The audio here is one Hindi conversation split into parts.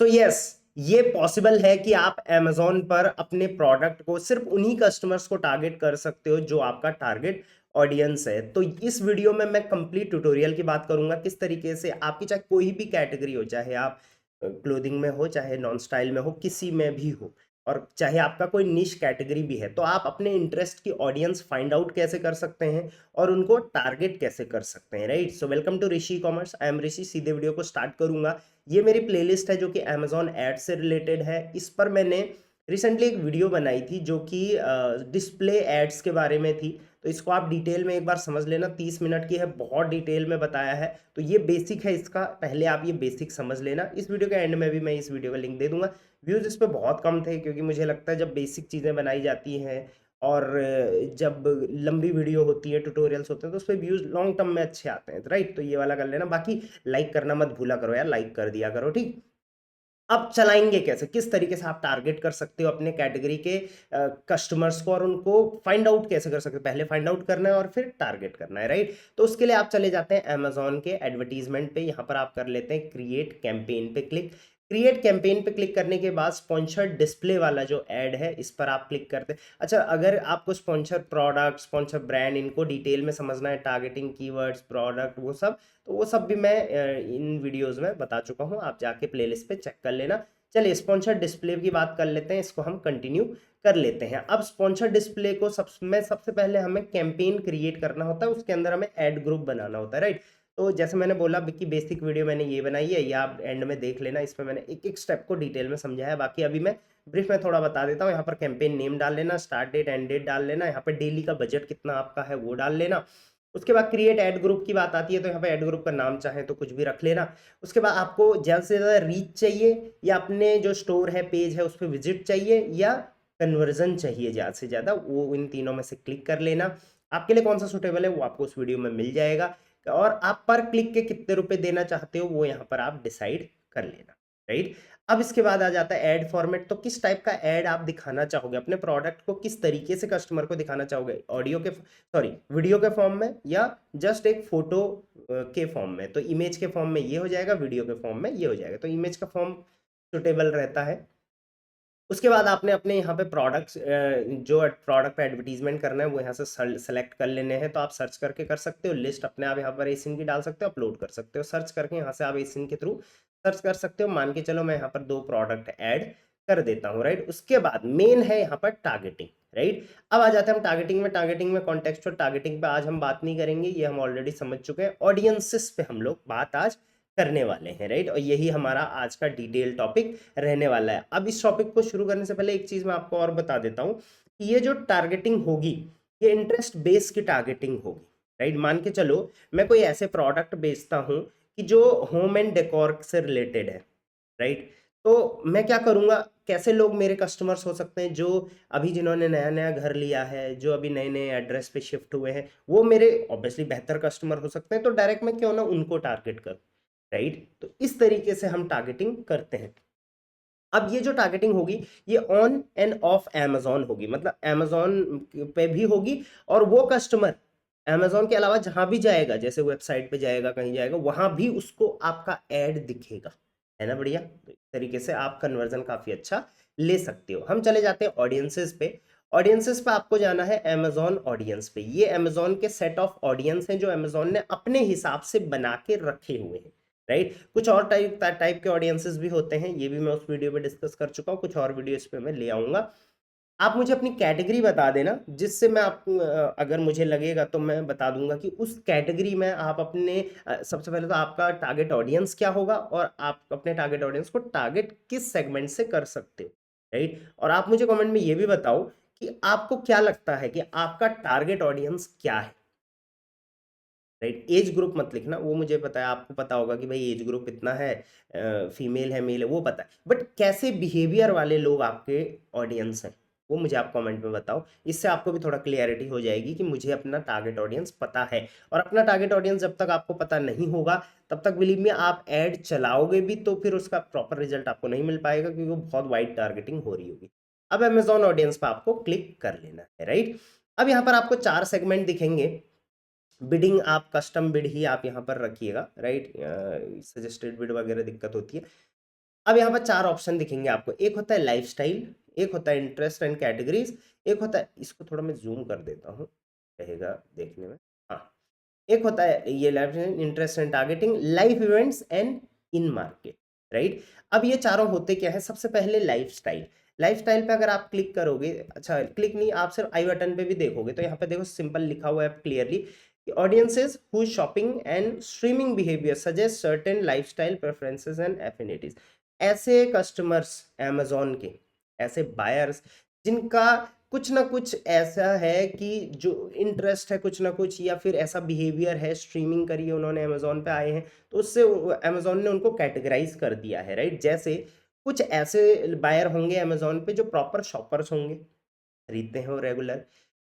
तो यस, ये पॉसिबल है कि आप Amazon पर अपने प्रोडक्ट को सिर्फ उन्हीं कस्टमर्स को टारगेट कर सकते हो जो आपका टारगेट ऑडियंस है। तो इस वीडियो में मैं कंप्लीट ट्यूटोरियल की बात करूंगा, किस तरीके से आपकी चाहे कोई भी कैटेगरी हो, चाहे आप क्लोथिंग में हो, चाहे नॉन स्टाइल में हो, किसी में भी हो, और चाहे आपका कोई निश कैटेगरी भी है, तो आप अपने इंटरेस्ट की ऑडियंस फाइंड आउट कैसे कर सकते हैं और उनको टारगेट कैसे कर सकते हैं, right. So welcome to Rishi commerce, I am Rishi. सीधे वीडियो को स्टार्ट करूंगा। ये मेरी प्लेलिस्ट है जो कि अमेजॉन एड से रिलेटेड है। इस पर मैंने रिसेंटली एक वीडियो बनाई थी जो कि डिस्प्ले एड्स के बारे में थी, तो इसको आप डिटेल में एक बार समझ लेना। 30 मिनट की है, बहुत डिटेल में बताया है। तो ये बेसिक है इसका, पहले आप ये बेसिक समझ लेना। इस वीडियो के एंड में भी मैं इस वीडियो का लिंक दे दूंगा। व्यूज़ इस पर बहुत कम थे, क्योंकि मुझे लगता है जब बेसिक चीज़ें बनाई जाती हैं और जब लंबी वीडियो होती है, ट्यूटोरियल्स होते हैं, तो उस पर व्यूज़ लॉन्ग टर्म में अच्छे आते हैं, राइट। तो ये वाला कर लेना। बाकी लाइक करना मत भूला करो यार, लाइक कर दिया करो, ठीक। अब चलाएंगे कैसे, किस तरीके से आप टारगेट कर सकते हो अपने कैटेगरी के कस्टमर्स को, और उनको फाइंड आउट कैसे कर सकते हो। पहले फाइंड आउट करना है और फिर टारगेट करना है, राइट। तो उसके लिए आप चले जाते हैं अमेजोन के एडवर्टीजमेंट पे। यहाँ पर आप कर लेते हैं क्रिएट कैंपेन पे क्लिक। क्रिएट कैंपेन पे क्लिक करने के बाद स्पॉन्सर्ड डिस्प्ले वाला जो ऐड है, इस पर आप क्लिक करते हैं। अच्छा, अगर आपको स्पॉन्सर प्रोडक्ट, स्पॉन्सर ब्रांड, इनको डिटेल में समझना है, टारगेटिंग कीवर्ड्स, प्रोडक्ट, वो सब, तो वो सब भी मैं इन वीडियोस में बता चुका हूँ, आप जाके प्लेलिस्ट पे चेक कर लेना। चलिए स्पॉन्सर डिस्प्ले की बात कर लेते हैं, इसको हम कंटिन्यू कर लेते हैं। अब स्पॉन्सर डिस्प्ले को सबसे पहले हमें कैंपेन क्रिएट करना होता है, उसके अंदर हमें ऐड ग्रुप बनाना होता है, राइट। तो जैसे मैंने बोला कि बेसिक वीडियो मैंने ये बनाई है, या आप एंड में देख लेना, इसमें मैंने एक एक स्टेप को डिटेल में समझाया है। बाकी अभी मैं ब्रीफ में थोड़ा बता देता हूँ। यहाँ पर कैंपेन नेम डाल लेना, स्टार्ट डेट एंड डेट डाल लेना, यहाँ पर डेली का बजट कितना आपका है वो डाल लेना। उसके बाद क्रिएट ऐड ग्रुप की बात आती है, तो यहाँ पे ऐड ग्रुप का नाम चाहे तो कुछ भी रख लेना। उसके बाद आपको ज़्यादा से ज़्यादा रीच चाहिए, या अपने जो स्टोर है, पेज है, उस पर विजिट चाहिए, या कन्वर्जन चाहिए ज़्यादा से ज़्यादा, वो इन तीनों में से क्लिक कर लेना। आपके लिए कौन सा सूटेबल है वो आपको उस वीडियो में मिल जाएगा, और आप पर क्लिक के कितने रुपए देना चाहते हो वो यहाँ पर आप डिसाइड कर लेना, राइट। अब इसके बाद आ जाता है ऐड फॉर्मेट। तो किस टाइप का ऐड आप दिखाना चाहोगे, अपने प्रोडक्ट को किस तरीके से कस्टमर को दिखाना चाहोगे, ऑडियो के सॉरी वीडियो के फॉर्म में, या जस्ट एक फोटो के फॉर्म में। तो इमेज के फॉर्म में ये हो जाएगा, वीडियो के फॉर्म में ये हो जाएगा। तो इमेज का फॉर्म सुटेबल रहता है। उसके बाद आपने अपने यहाँ पे प्रोडक्ट्स, जो प्रोडक्ट पे एडवर्टीजमेंट करना है वो यहाँ से सेलेक्ट कर लेने हैं। तो आप सर्च करके कर सकते हो, लिस्ट अपने आप यहाँ पर एसिन की डाल सकते हो, अपलोड कर सकते हो। सर्च करके यहाँ से आप एसिन के थ्रू सर्च कर सकते हो। मान के चलो मैं यहाँ पर 2 प्रोडक्ट ऐड कर देता हूँ, राइट। उसके बाद मेन है यहाँ पर टारगेटिंग, राइट। अब आ जाते हैं हम टारगेटिंग में। टारगेटिंग में कॉन्टेक्स्चुअल टारगेटिंग पे आज हम बात नहीं करेंगे, ये हम ऑलरेडी समझ चुके हैं। ऑडियंसेस पे हम लोग बात आज करने वाले हैं, राइट। और यही हमारा आज का डिटेल टॉपिक रहने वाला है। अब इस टॉपिक को शुरू करने से पहले एक चीज मैं आपको और बता देता हूँ कि ये जो टारगेटिंग होगी, ये इंटरेस्ट बेस की टारगेटिंग होगी, राइट। मान के चलो मैं कोई ऐसे प्रोडक्ट बेचता हूँ कि जो होम एंड डेकोर से रिलेटेड है, राइट। तो मैं क्या करूंगा, कैसे लोग मेरे कस्टमर्स हो सकते हैं, जो अभी जिन्होंने नया नया घर लिया है, जो अभी नए नए एड्रेस पे शिफ्ट हुए हैं, वो मेरे ऑब्वियसली बेहतर कस्टमर हो सकते हैं। तो डायरेक्ट मैं क्यों ना उनको टारगेट करूं, राइट। तो इस तरीके से हम टारगेटिंग करते हैं। अब ये जो टारगेटिंग होगी, ये ऑन एंड ऑफ Amazon होगी, मतलब Amazon पे भी होगी, और वो कस्टमर Amazon के अलावा जहां भी जाएगा, जैसे वेबसाइट पे जाएगा, कहीं जाएगा, वहां भी उसको आपका ऐड दिखेगा, है ना। बढ़िया। तो इस तरीके से आप कन्वर्जन काफी अच्छा ले सकते हो। हम चले जाते हैं ऑडियंसेस पे। ऑडियंसेस पे आपको जाना है Amazon ऑडियंस पे। ये Amazon के सेट ऑफ ऑडियंस हैं जो Amazon ने अपने हिसाब से बना के रखे हुए हैं, राइट। कुछ और टाइप के ऑडियंसेस भी होते हैं, ये भी मैं उस वीडियो में डिस्कस कर चुका हूँ। कुछ और वीडियो इस पे मैं ले आऊंगा। आप मुझे अपनी कैटेगरी बता देना, जिससे मैं आपको अगर मुझे लगेगा तो मैं बता दूंगा कि उस कैटेगरी में आप अपने सबसे पहले तो आपका टारगेट ऑडियंस क्या होगा, और आप अपने टारगेट ऑडियंस को टारगेट किस सेगमेंट से कर सकते हो, राइट। और आप मुझे कमेंट में ये भी बताओ कि आपको क्या लगता है कि आपका टारगेट ऑडियंस क्या है, राइट। एज ग्रुप मत लिखना, वो मुझे पता है, आपको पता होगा कि भाई एज ग्रुप इतना है, फीमेल है, मेल है, वो पता है। बट कैसे बिहेवियर वाले लोग आपके ऑडियंस हैं, वो मुझे आप कमेंट में बताओ। इससे आपको भी थोड़ा क्लियरिटी हो जाएगी कि मुझे अपना टारगेट ऑडियंस पता है। और अपना टारगेट ऑडियंस जब तक आपको पता नहीं होगा, तब तक बिलीव में आप ऐड चलाओगे भी तो फिर उसका प्रॉपर रिजल्ट आपको नहीं मिल पाएगा, क्योंकि वो बहुत वाइड टारगेटिंग हो रही होगी। अब अमेजॉन ऑडियंस पर आपको क्लिक कर लेना है, राइट। अब यहाँ पर आपको 4 सेगमेंट दिखेंगे। बिडिंग आप कस्टम बिड ही आप यहाँ पर रखिएगा, राइट। सजेस्टेड बिड वगैरह दिक्कत होती है। अब यहाँ पर 4 ऑप्शन दिखेंगे आपको, एक होता है लाइफस्टाइल, एक होता है इंटरेस्ट एंड कैटेगरीज, एक होता है, इसको थोड़ा मैं ज़ूम कर देता हूँ, रहेगा देखने में। हाँ, एक होता है ये life interest and targeting, life events and in market, right. अब ये चारों होते क्या है, सबसे पहले लाइफस्टाइल। लाइफस्टाइल पे अगर आप क्लिक करोगे, अच्छा क्लिक नहीं, आप सिर्फ आई बटन पे भी देखोगे तो यहाँ पे देखो सिंपल लिखा हुआ है clearly, audiences who shopping and streaming behaviour suggest certain lifestyle preferences and affinities. ऐसे कस्टमर्स अमेजोन के, ऐसे बायर्स जिनका कुछ ना कुछ ऐसा है कि जो इंटरेस्ट है कुछ ना कुछ, या फिर ऐसा बिहेवियर है, स्ट्रीमिंग करी है उन्होंने, अमेजोन पे आए हैं, तो उससे अमेजोन ने उनको कैटेगराइज कर दिया है, राइट। जैसे कुछ ऐसे बायर होंगे अमेजोन पे जो प्रॉपर शॉपर्स होंगे, खरीदते हैं वो रेगुलर,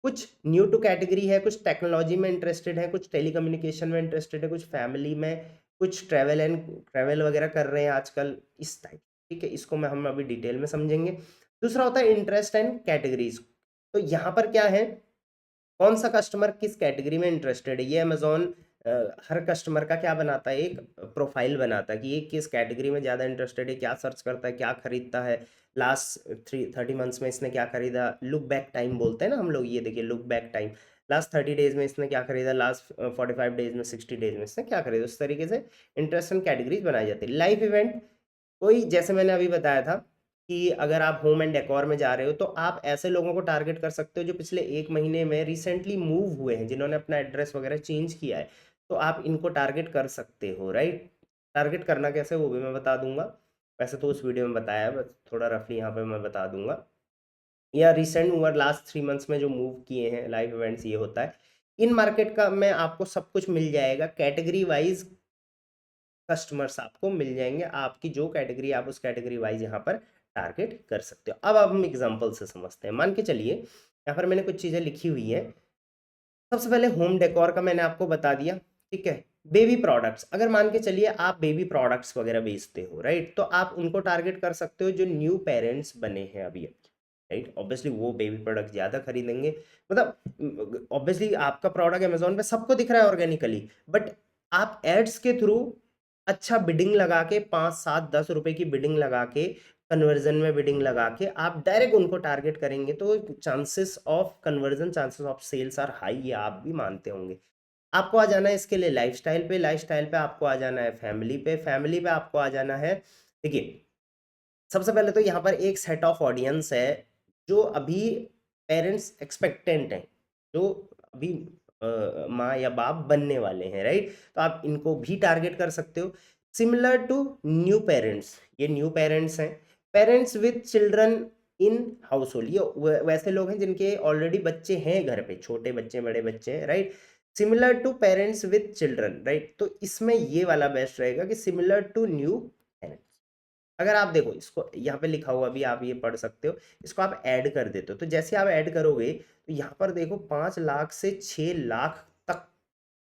कुछ न्यू टू कैटेगरी है, कुछ टेक्नोलॉजी में इंटरेस्टेड है, कुछ टेलीकम्युनिकेशन में इंटरेस्टेड है, कुछ फैमिली में, कुछ ट्रैवल वगैरह कर रहे हैं आजकल, इस टाइप। ठीक है, इसको मैं हम अभी डिटेल में समझेंगे। दूसरा होता है इंटरेस्ट एंड कैटेगरीज। तो यहाँ पर क्या है, कौन सा कस्टमर किस कैटेगरी में इंटरेस्टेड है, ये अमेजोन हर कस्टमर का क्या बनाता है, एक प्रोफाइल बनाता है कि ये किस कैटेगरी में ज़्यादा इंटरेस्टेड है, क्या सर्च करता है, क्या खरीदता है, लास्ट 30 मंथ्स में इसने क्या खरीदा, लुक बैक टाइम बोलते हैं ना हम लोग, ये देखिए look back time, last 30 days में इसने क्या खरीदा, लास्ट 45 डेज में, 60 डेज में इसने क्या खरीदा, उस तरीके से इंटरेस्ट एंड कैटेगरीज बनाई जाती है। लाइफ इवेंट, कोई जैसे मैंने अभी बताया था कि अगर आप होम एंड डेकोर में जा रहे हो तो आप ऐसे लोगों को टारगेट कर सकते हो जो पिछले 1 महीने में रिसेंटली मूव हुए हैं, जिन्होंने अपना एड्रेस वगैरह चेंज किया है, तो आप इनको टारगेट कर सकते हो, राइट। टारगेट करना कैसे वो भी मैं बता दूंगा, वैसे तो उस वीडियो में बताया है, बस थोड़ा रफली यहाँ पे मैं बता दूंगा। या रिसेंट ओवर लास्ट 3 मंथ्स में जो मूव किए हैं लाइव इवेंट्स, ये होता है। इन मार्केट का में आपको सब कुछ मिल जाएगा, कैटेगरी वाइज कस्टमर्स आपको मिल जाएंगे, आपकी जो कैटेगरी, आप उस कैटेगरी वाइज यहाँ पर टारगेट कर सकते हो। अब हम एग्जांपल से समझते हैं, मान के चलिए यहाँ पर मैंने कुछ चीज़ें लिखी हुई है। सबसे पहले होम डेकोर का मैंने आपको बता दिया, ठीक है। बेबी प्रोडक्ट्स, अगर मान के चलिए आप बेबी प्रोडक्ट्स वगैरह बेचते हो, राइट, तो आप उनको टारगेट कर सकते हो जो न्यू पेरेंट्स बने हैं अभी, राइट। ऑब्वियसली वो बेबी प्रोडक्ट ज़्यादा खरीदेंगे, मतलब ऑब्वियसली आपका प्रोडक्ट अमेजोन पे सबको दिख रहा है ऑर्गेनिकली, बट आप एड्स के थ्रू अच्छा बिडिंग लगा के, 5 7 10 रुपए की बिडिंग लगा के, कन्वर्जन में बिडिंग लगा के आप डायरेक्ट उनको टारगेट करेंगे, तो chances of conversion, chances of sales are high, ये आप भी मानते होंगे। आपको आ जाना है इसके लिए लाइफस्टाइल पे, लाइफस्टाइल पे आपको आ जाना है फैमिली पे, फैमिली पे आपको आ जाना है, देखिए सबसे पहले तो यहाँ पर एक सेट ऑफ ऑडियंस है जो अभी पेरेंट्स एक्सपेक्टेंट हैं, जो अभी माँ या बाप बनने वाले हैं, राइट। तो आप इनको भी टारगेट कर सकते हो। सिमिलर टू न्यू पेरेंट्स, ये न्यू पेरेंट्स हैं, parents with children in house hold, ये वैसे लोग हैं जिनके ऑलरेडी बच्चे हैं घर पे, छोटे बच्चे बड़े बच्चे हैं, right. Similar to parents with children, right, तो इसमें ये वाला बेस्ट रहेगा कि सिमिलर टू न्यू पेरेंट्स। अगर आप देखो इसको यहाँ पे लिखा हुआ भी, आप ये पढ़ सकते हो, इसको आप ऐड कर देते हो, तो जैसे आप ऐड करोगे तो यहाँ पर देखो 5 लाख से 6 लाख तक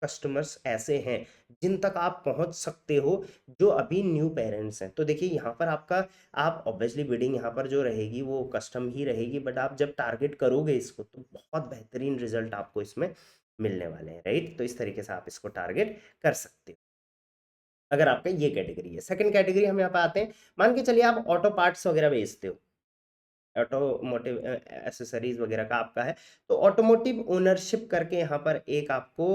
कस्टमर्स ऐसे हैं जिन तक आप पहुंच सकते हो, जो अभी न्यू पेरेंट्स हैं। तो देखिए यहाँ पर आपका, आप ऑब्वियसली बिडिंग यहाँ पर जो रहेगी वो कस्टम ही रहेगी, बट आप जब टारगेट करोगे इसको तो बहुत बेहतरीन रिजल्ट आपको इसमें मिलने वाले हैं, राइट। तो इस तरीके से आप इसको टारगेट कर सकते हो अगर आपका ये कैटेगरी है। सेकंड कैटेगरी हम यहाँ पे आते हैं, मान के चलिए आप ऑटो पार्ट्स वगैरह बेचते हो, ऑटोमोटिव एसेसरीज वगैरह का आपका है, तो ऑटोमोटिव ओनरशिप करके यहाँ पर एक आपको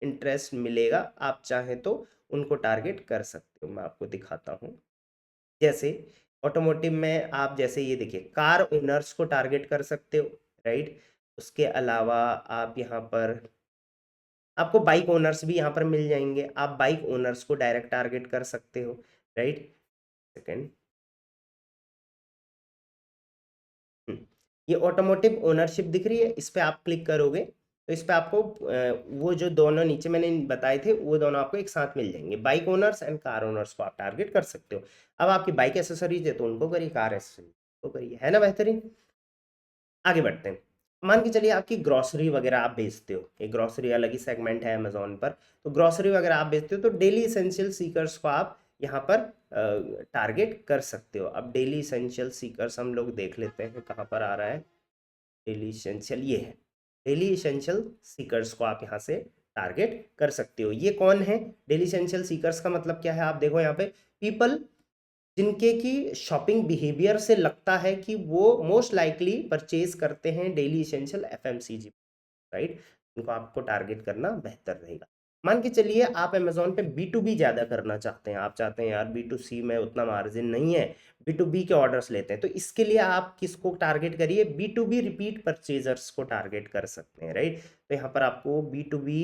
इंटरेस्ट मिलेगा, आप चाहें तो उनको टारगेट कर सकते हो। मैं आपको दिखाता हूँ, जैसे ऑटोमोटिव में आप जैसे ये देखिए कार ओनर्स को टारगेट कर सकते हो, राइट। उसके अलावा आप यहाँ पर, आपको बाइक ओनर्स भी यहाँ पर मिल जाएंगे, आप बाइक ओनर्स को डायरेक्ट टारगेट कर सकते हो, राइट। सेकंड, ये ऑटोमोटिव ओनरशिप दिख रही है, इस पे आप क्लिक करोगे तो इस पे आपको वो जो दोनों नीचे मैंने बताए थे वो दोनों आपको एक साथ मिल जाएंगे, bike owners and car owners को आप टारगेट कर सकते हो। अब आपकी बाइक एसेसरीज है तो उनको करिए, कार एसेसरीज को करिए, है ना बेहतरीन। आगे बढ़ते हैं, मान के चलिए आपकी ग्रोसरी वगैरह आप बेचते हो, एक ग्रोसरी अलग ही सेगमेंट है अमेजोन पर, तो ग्रोसरी वगैरह आप बेचते हो तो डेली इसेंशियल सीकर्स को आप यहाँ पर टारगेट कर सकते हो। अब डेली इसेंशियल सीकर्स हम लोग देख लेते हैं कहाँ पर आ रहा है, डेली इसेंशियल ये है, डेली इसेंशियल सीकर्स को आप यहाँ से टारगेट कर सकते हो। ये कौन है डेली इसेंशियल सीकर्स, का मतलब क्या है, आप देखो यहाँ पे पीपल जिनके की शॉपिंग बिहेवियर से लगता है कि वो मोस्ट लाइकली परचेज करते हैं डेली इसेंशियल एफएमसीजी, राइट? इनको आपको टारगेट करना बेहतर रहेगा। मान के चलिए आप अमेज़न पे बी2बी ज़्यादा करना चाहते हैं, आप चाहते हैं यार बी2सी में उतना मार्जिन नहीं है, बी2बी के ऑर्डर्स लेते हैं, तो इसके लिए आप किसको टारगेट करिए? बी2बी रिपीट परचेजर्स को टारगेट कर सकते हैं, राइट? तो यहाँ पर आपको बी2बी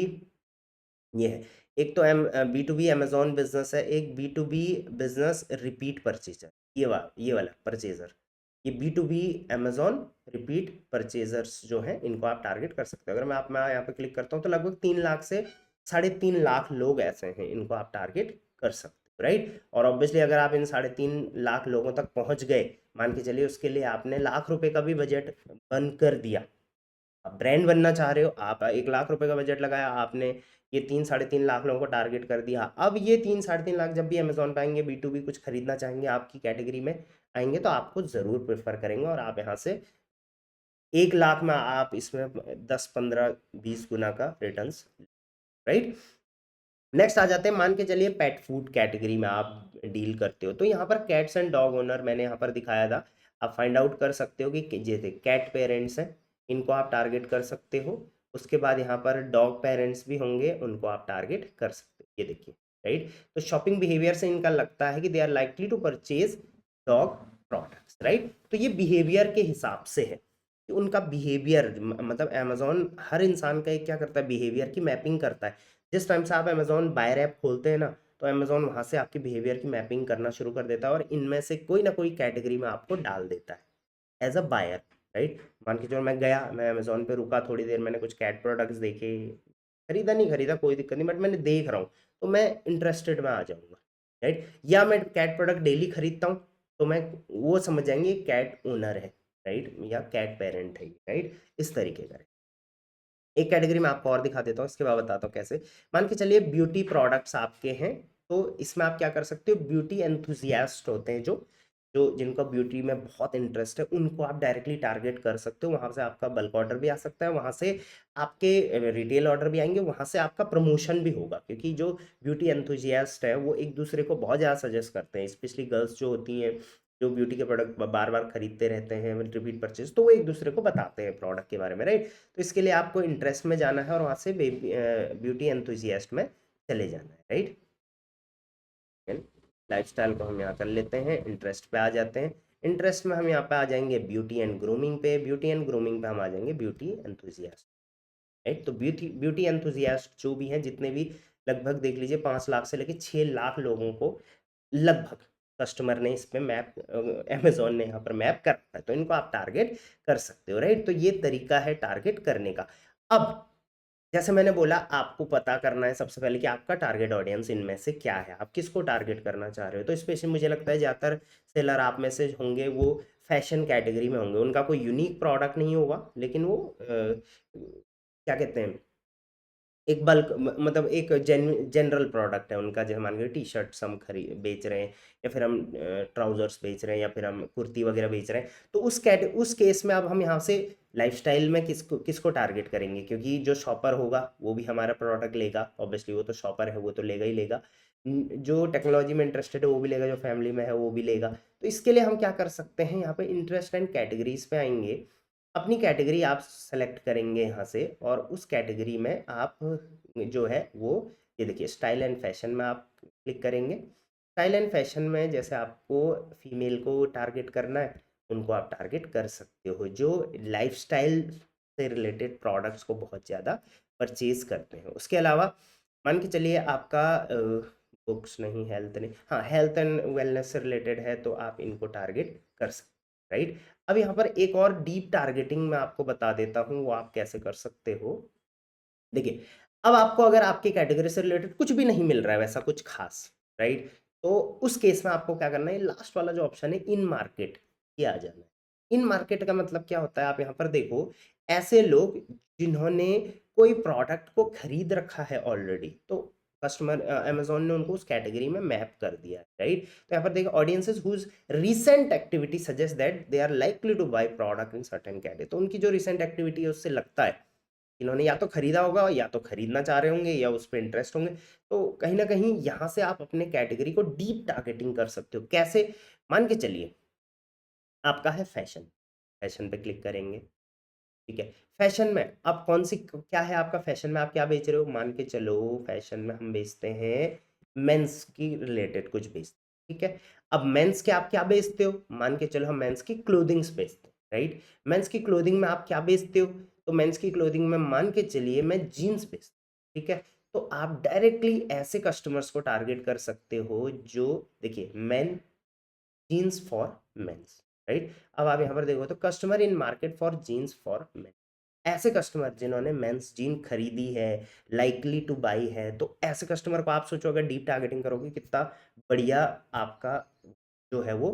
ये है, एक तो B to B Amazon business है, एक B to B business repeat purchaser, ये वाला परचेजर, ये B to B Amazon repeat purchasers जो हैं इनको आप टारगेट कर सकते हो। अगर मैं यहाँ पे क्लिक करता हूँ तो लगभग 3 लाख से 3.5 लाख लोग ऐसे हैं, इनको आप टारगेट कर सकते हो, राइट? और ऑब्वियसली अगर आप इन 3.5 लाख लोगों तक पहुंच गए, मान के चलिए उसके लिए आपने ₹1,00,000 का भी बजट बंद कर दिया, आप ब्रांड बनना चाह रहे हो, आप 1,00,000 का बजट लगाया आपने, ये 3-3.5 लाख लोगों को टारगेट कर दिया। अब ये 3-3.5 लाख जब भी अमेजोन पे आएंगे, बी2बी कुछ खरीदना चाहेंगे, आपकी कैटेगरी में आएंगे, तो आपको ज़रूर प्रेफर करेंगे और आप यहाँ से 1 लाख में आप इसमें 10-15-20 गुना का रिटर्न्स, राइट? नेक्स्ट आ जाते हैं, मान के चलिए पेट फूड कैटेगरी में आप डील करते हो, तो यहाँ पर कैट्स एंड डॉग ओनर मैंने यहाँ पर दिखाया था, आप फाइंड आउट कर सकते हो कि जैसे कैट पेरेंट्स हैं, इनको आप टारगेट कर सकते हो। उसके बाद यहाँ पर डॉग पेरेंट्स भी होंगे, उनको आप टारगेट कर सकते हो, ये देखिए, राइट? तो शॉपिंग बिहेवियर से इनका लगता है कि they are likely to purchase dog products, right? तो ये बिहेवियर के हिसाब से है कि उनका बिहेवियर, मतलब अमेजोन हर इंसान का एक क्या करता है, बिहेवियर की मैपिंग करता है। जिस टाइम से आप अमेजोन बायर ऐप खोलते हैं ना, तो अमेजोन वहाँ से आपकी बिहेवियर की मैपिंग करना शुरू कर देता है और इनमें से कोई ना कोई कैटेगरी में आपको डाल देता है एज अ बायर, राइट? मान के चलो मैं गया, मैं अमेजोन पे रुका थोड़ी देर, मैंने कुछ कैट प्रोडक्ट्स देखे, खरीदा नहीं खरीदा कोई दिक्कत नहीं, बट मैंने देख रहा हूँ तो मैं इंटरेस्टेड में आ जाऊँगा, राइट? या मैं कैट प्रोडक्ट डेली खरीदता हूँ, तो मैं वो समझ जाएंगे कैट ओनर है, राइट? या कैट पेरेंट है, राइट? इस तरीके का। एक कैटेगरी में आपको और दिखा देता हूँ, इसके बाद बताता हूँ कैसे। मान के चलिए ब्यूटी प्रोडक्ट्स आपके हैं, तो इसमें आप क्या कर सकते हो, ब्यूटी एंथुजियास्ट होते हैं जो जो जिनको ब्यूटी में बहुत इंटरेस्ट है, उनको आप डायरेक्टली टारगेट कर सकते हो। वहाँ से आपका बल्क ऑर्डर भी आ सकता है, वहाँ से आपके रिटेल ऑर्डर भी आएंगे, वहाँ से आपका प्रमोशन भी होगा, क्योंकि जो ब्यूटी एंथुजियास्ट है वो एक दूसरे को बहुत ज़्यादा सजेस्ट करते हैं, स्पेशली गर्ल्स जो होती हैं, जो ब्यूटी के प्रोडक्ट बार बार खरीदते रहते हैं, रिपीट परचेज, तो वो एक दूसरे को बताते हैं प्रोडक्ट के बारे में, राइट? तो इसके लिए आपको इंटरेस्ट में जाना है और वहाँ से ब्यूटी एंथुजियास्ट में चले जाना है, राइट? लाइफस्टाइल को हम यहाँ कर लेते हैं, इंटरेस्ट पे आ जाते हैं। इंटरेस्ट में हम यहाँ पे आ जाएंगे ब्यूटी एंड ग्रूमिंग पे, ब्यूटी एंड ग्रूमिंग पे हम आ जाएंगे ब्यूटी एंथुजियास्ट, राइट? तो ब्यूटी एंथुजियास्ट जो भी हैं, जितने भी, लगभग देख लीजिए 5 लाख से लेके 6 लाख लोगों को लगभग कस्टमर ने इस पे मैप, अमेजोन ने यहाँ पर मैप कर रखा है, तो इनको आप टारगेट कर सकते हो, राइट? तो ये तरीका है टारगेट करने का। अब जैसे मैंने बोला, आपको पता करना है सबसे पहले कि आपका टारगेट ऑडियंस इनमें से क्या है, आप किसको टारगेट करना चाह रहे हो। तो स्पेशली मुझे लगता है ज़्यादातर सेलर आप में से होंगे वो फैशन कैटेगरी में होंगे, उनका कोई यूनिक प्रोडक्ट नहीं होगा, लेकिन वो क्या कहते हैं, एक बल्क मतलब एक जनरल प्रोडक्ट है उनका, जैसे मान लीजिए टी शर्ट्स हम खरीद बेच रहे हैं, या फिर हम ट्राउजर्स बेच रहे हैं, या फिर हम कुर्ती वगैरह बेच रहे हैं, तो उस केस में अब हम यहाँ से लाइफस्टाइल में किसको किसको टारगेट करेंगे, क्योंकि जो शॉपर होगा वो भी हमारा प्रोडक्ट लेगा, ऑब्वियसली वो तो शॉपर है, वो तो लेगा ही लेगा। जो टेक्नोलॉजी में इंटरेस्टेड है वो भी लेगा, जो फैमिली में है वो भी लेगा। तो इसके लिए हम क्या कर सकते हैं, यहाँ पे इंटरेस्ट एंड कैटेगरीज पे आएंगे, अपनी कैटेगरी आप सेलेक्ट करेंगे यहाँ से, और उस कैटेगरी में आप जो है वो, ये देखिए स्टाइल एंड फैशन में आप क्लिक करेंगे। स्टाइल एंड फैशन में जैसे आपको फीमेल को टारगेट करना है, उनको आप टारगेट कर सकते हो जो लाइफस्टाइल से रिलेटेड प्रोडक्ट्स को बहुत ज़्यादा परचेज करते हैं। उसके अलावा मान के चलिए आपका बुक्स नहीं, हेल्थ नहीं, हाँ हेल्थ एंड वेलनेस से रिलेटेड है, तो आप इनको टारगेट कर सकते, राइट? अब यहाँ पर एक और डीप टारगेटिंग मैं आपको बता देता हूँ, वो आप कैसे कर सकते हो। देखिए, अब आपको अगर आपकी कैटेगरी से रिलेटेड कुछ भी नहीं मिल रहा है वैसा कुछ खास, राइट? तो उस केस में आपको क्या करना है, लास्ट वाला जो ऑप्शन है इन मार्केट, ये आ जाना है। इन मार्केट का मतलब क्या होता है, आप यहाँ पर देखो, ऐसे लोग जिन्होंने कोई प्रोडक्ट को खरीद रखा है ऑलरेडी, तो कस्टमर अमेज़न ने उनको उस कैटेगरी में मैप कर दिया है, राइट? तो यहाँ पर देखो, audiences whose recent activity suggest that they are likely to buy product in certain category, तो उनकी जो रिसेंट एक्टिविटी है उससे लगता है इन्होंने या तो खरीदा होगा या तो खरीदना चाह रहे होंगे या उस पे इंटरेस्ट होंगे। तो कहीं ना कहीं यहाँ से आप अपने कैटेगरी को डीप टारगेटिंग कर सकते हो। कैसे? मान के चलिए आपका है फैशन, फैशन पे क्लिक करेंगे, ठीक है। फैशन में अब कौन सी क्या है आपका? फैशन में आप क्या बेच रहे हो? मान के चलो फैशन में हम बेचते हैं मेंस की रिलेटेड कुछ बेचते हैं, ठीक है। अब मेंस के आप क्या बेचते हो? मान के चलो हम मेंस की क्लोथिंग्स बेचते हैं, राइट। मेंस की क्लोथिंग में आप क्या बेचते हो? तो मेंस की क्लोथिंग में मान के चलिए मैं जीन्स बेचता हूँ, ठीक है। तो आप डायरेक्टली ऐसे कस्टमर्स को टारगेट कर सकते हो जो, देखिए, men jeans for mens, right. अब आप यहाँ पर देखो तो customer in market for jeans for men, ऐसे कस्टमर जिन्होंने मेंस जीन खरीदी है, लाइकली टू बाई है, तो ऐसे कस्टमर को आप सोचो अगर डीप टारगेटिंग करोगे कितना बढ़िया आपका जो है वो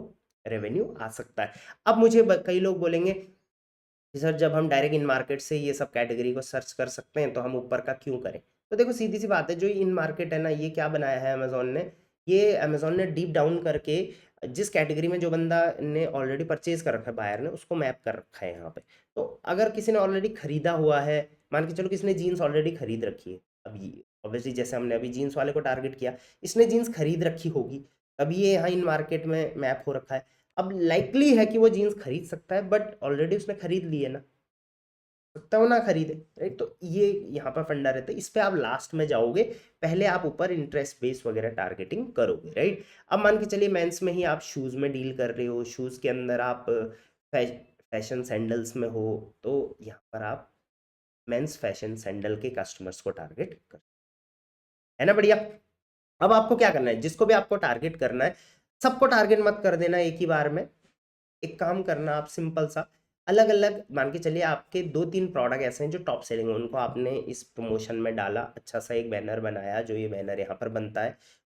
रेवेन्यू आ सकता है। अब मुझे कई लोग बोलेंगे कि सर जब हम डायरेक्ट इन मार्केट से ये सब कैटेगरी को सर्च कर सकते हैं तो हम ऊपर का क्यों करें? तो देखो सीधी सी बात है, जो इन मार्केट है ना, ये क्या बनाया है अमेजोन ने, ये अमेजोन ने डीप डाउन करके जिस कैटेगरी में जो बंदा ने ऑलरेडी परचेज कर रखा है, बायर ने उसको मैप कर रखा है यहाँ पे। तो अगर किसी ने ऑलरेडी खरीदा हुआ है, मान के चलो किसी ने जीन्स ऑलरेडी खरीद रखी है, अब ये ऑब्वियसली जैसे हमने अभी जीन्स वाले को टारगेट किया, इसने जीन्स खरीद रखी होगी, तभी ये यहाँ इन मार्केट में मैप हो रखा है। अब लाइकली है कि वो जीन्स खरीद सकता है, बट ऑलरेडी उसने खरीद ली है ना, सकता हो ना खरीदे, राइट। तो ये यहाँ पर फंडा रहता है, इस पे आप लास्ट में जाओगे, पहले आप ऊपर इंटरेस्ट बेस वगैरह टारगेटिंग करोगे, राइट। अब मान के चलिए मेंस में ही आप शूज में डील कर रहे हो, शूज के अंदर आप फैशन सैंडल्स में हो, तो यहाँ पर आप मेंस फैशन सैंडल के कस्टमर्स को टारगेट कर, है ना, बढ़िया। अब आपको क्या करना है, जिसको भी आपको टारगेट करना है, सबको टारगेट मत कर देना एक ही बार में। एक काम करना आप सिंपल सा, अलग अलग मान के चलिए आपके 2-3 प्रोडक्ट ऐसे हैं जो टॉप सेलिंग है, उनको आपने इस प्रमोशन में डाला, अच्छा सा एक बैनर बनाया, जो ये बैनर यहाँ पर बनता है,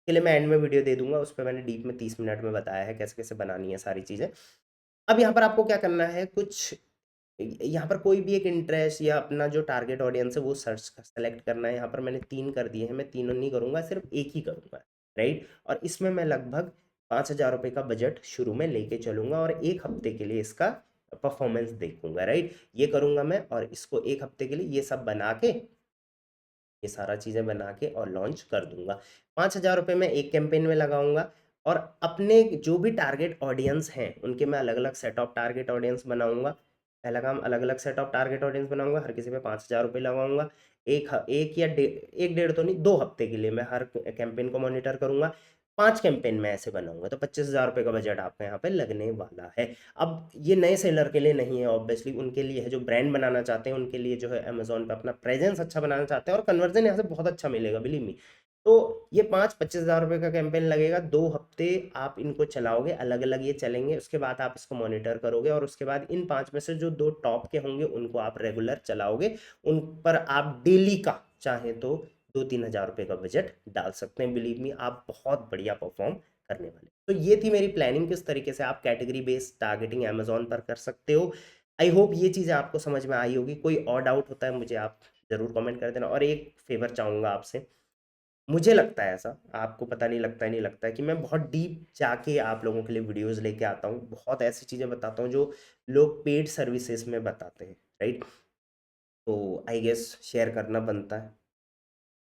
के लिए मैं एंड में वीडियो दे दूंगा, उस पर मैंने डीप में 30 मिनट में बताया है कैसे कैसे बनानी है सारी चीज़ें। अब यहाँ पर आपको क्या करना है, कुछ यहाँ पर कोई भी एक इंटरेस्ट या अपना जो टारगेट ऑडियंस है वो सर्च सेलेक्ट करना है। यहाँ पर मैंने 3 कर दिए हैं, मैं तीनों नहीं करूँगा, सिर्फ एक ही करूँगा, राइट। और इसमें मैं लगभग 5,000 रुपये का बजट शुरू में लेके चलूँगा और 1 हफ्ते के लिए इसका परफॉर्मेंस देखूंगा, राइट। ये करूँगा मैं, और इसको 1 हफ्ते के लिए ये सब बना के, ये सारा चीज़ें बना के और लॉन्च कर दूंगा। 5,000 रुपये में एक कैंपेन में लगाऊंगा, और अपने जो भी टारगेट ऑडियंस हैं उनके मैं अलग अलग सेट ऑफ टारगेट ऑडियंस बनाऊंगा। पहला काम, अलग अलग सेट ऑफ टारगेट ऑडियंस बनाऊंगा, हर किसी पे 5,000 रुपये लगाऊंगा। एक या एक डेढ़ तो नहीं, 2 हफ्ते के लिए मैं हर कैंपेन को मॉनिटर करूंगा। 5 कैंपेन में ऐसे बनाऊंगा, तो 25,000 रुपये का बजट आपका यहाँ पे लगने वाला है। अब ये नए सेलर के लिए नहीं है, ऑब्वियसली उनके लिए है जो ब्रांड बनाना चाहते हैं, उनके लिए जो है अमेजोन पे अपना प्रेजेंस अच्छा बनाना चाहते हैं, और कन्वर्जन यहाँ से बहुत अच्छा मिलेगा, बिलीव मी। तो ये 25,000 रुपये का कैंपेन लगेगा, 2 हफ्ते आप इनको चलाओगे, अलग अलग ये चलेंगे, उसके बाद आप इसको मॉनिटर करोगे, और उसके बाद इन 5 में से जो 2 टॉप के होंगे उनको आप रेगुलर चलाओगे, उन पर आप डेली का चाहे तो 2-3 हज़ार रुपये का बजट डाल सकते हैं। बिलीव मी, आप बहुत बढ़िया परफॉर्म करने वाले। तो ये थी मेरी प्लानिंग, किस तरीके से आप कैटेगरी बेस्ड टारगेटिंग अमेजोन पर कर सकते हो। आई होप ये चीज़ें आपको समझ में आई होगी। कोई और डाउट होता है मुझे आप ज़रूर कमेंट कर देना, और एक फेवर चाहूँगा आपसे, मुझे लगता है ऐसा, आपको पता नहीं लगता है, नहीं लगता है कि मैं बहुत डीप जाके आप लोगों के लिए वीडियोस लेके आता हूँ, बहुत ऐसी चीज़ें बताता हूँ जो लोग पेड सर्विसेज में बताते हैं, राइट। तो आई गेस शेयर करना बनता है,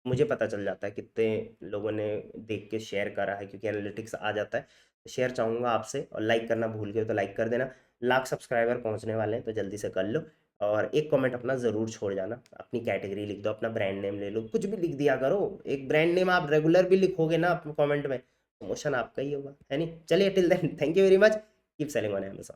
मुझे पता चल जाता है कितने लोगों ने देख के शेयर करा है, क्योंकि एनालिटिक्स आ जाता है। शेयर चाहूँगा आपसे, और लाइक करना भूल गए तो लाइक कर देना। लाख सब्सक्राइबर पहुँचने वाले हैं तो जल्दी से कर लो, और एक कमेंट अपना ज़रूर छोड़ जाना, अपनी कैटेगरी लिख दो, अपना ब्रांड नेम ले लो, कुछ भी लिख दिया करो। एक ब्रांड नेम आप रेगुलर भी लिखोगे ना अपने कमेंट में, प्रमोशन आपका ही होगा, है नहीं। चलिए, till then, thank you very much, keep selling on Amazon.